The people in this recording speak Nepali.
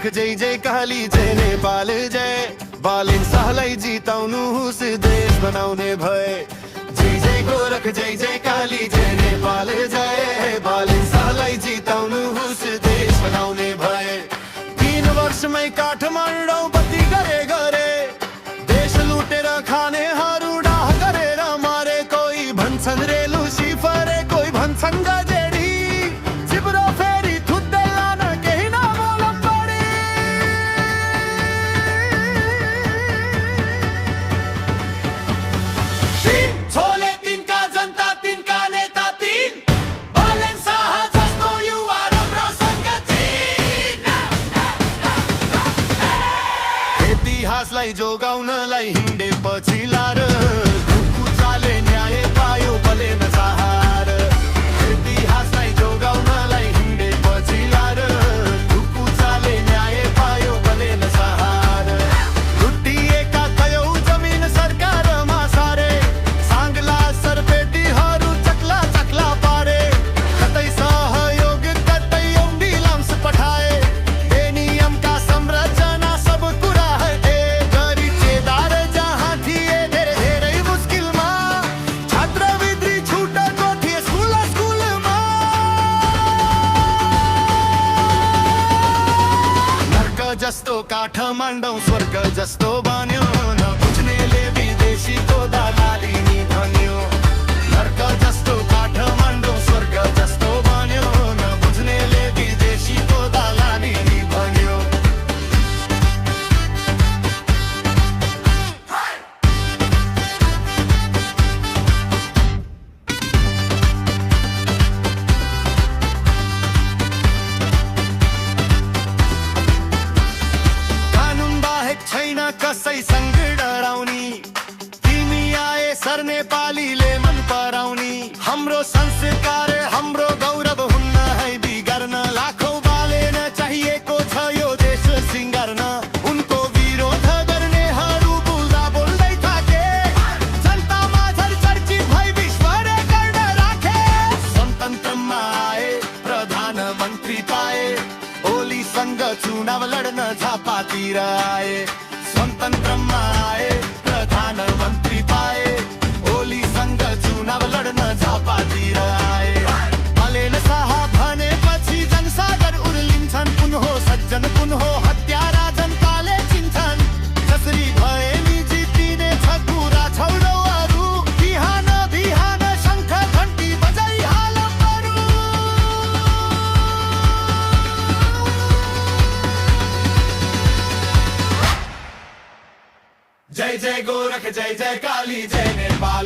गोरख जय जय काली जय नेपाल जय। बालेन शाहलाई जिताउनुहोस् देश बनाउने भए। जय जय गोरख जय जय काली जय नेपाल जय। बालेन शाहलाई जिताउनुहोस् देश बनाउने भए। 3 वर्षमै काठमाडौँ बत्ती गरे देश लुटेर खानेहरू डाह गरेर मारे। कोही भन्छन् रेलु सिफरे कोही भन्छन् गजेडी। जिब्रो फेरि थुत्दै लान केही नबोल पडी। तीन छोले तिनका जनता तिनका नेता तीन। बालेन शाह जस्तो युवा राम्रो सङ्गठित। इतिहासलाई जोगाउनलाई हिँडे पछि लार। चाले न्याय पायो बलेन शाह। इतिहासलाई जोगाउनलाई हिँडे पछि लार। चाले न्याय पायो बलेन शाह। लुटिएका कयौँ जमिन सरकारमा सारे। साङ्गला सरपेटीहरू चक्ला चक्ला पारे। कतै सहयोग कतै एम्बुलेन्स पठाए। नियमका संरचना सब कुरा हटे गरी चेदार जहाँ थिए धेरै धेरै मुस्किलमा। छात्रवृत्ति छुटेको थिए स्कुलमा। नर्क जस्तो काठमाडौँ स्वर्ग जस्तो बन्यो। नबुझ्नेले विदेशीको दलाली नि भन्यो। नर्क जस्तो काठमाडौँ स्वर्ग जस्तो बन्यो। नबुझ्नेले विदेशीको दलाली नि भन्यो। कानुन बाहेक छैन कसैसँग डराउनी। तिमी आए सर नेपालीले मन पराउनी। हाम्रो संस्कार हाम्रो गौरव हुन्न है बिगार्न। लाखौँ बालेन चाहिएको छ यो देश सिङ्गार्न। उनको विरोध गर्नेहरू बोल्दा बोल्दै थाके। जनतामा चर्चित भई विश्व रेकर्ड राखे। स्वतन्त्रमा आए प्रधानमन्त्री पाए। ओलीसँग चुनाव लड्न झापातिर आए। स्वतन्त्रमा आए प्रधानमन्त्री पाए। ओलीसँग चुनाव लड्न झापातिर आए। बालेन शाह भनेपछि जनसागर उर्लिन्छन्। कुन हो सज्जन कुन हो हत्यारा जनताले चिन्छन्। जसरी भए नि जितिने छ कुरा छोडौ अरू। बिहान बिहान शङ्ख घन्टी बजाइहाल बरु। जय जय गोरख जय जय काली जय नेपाल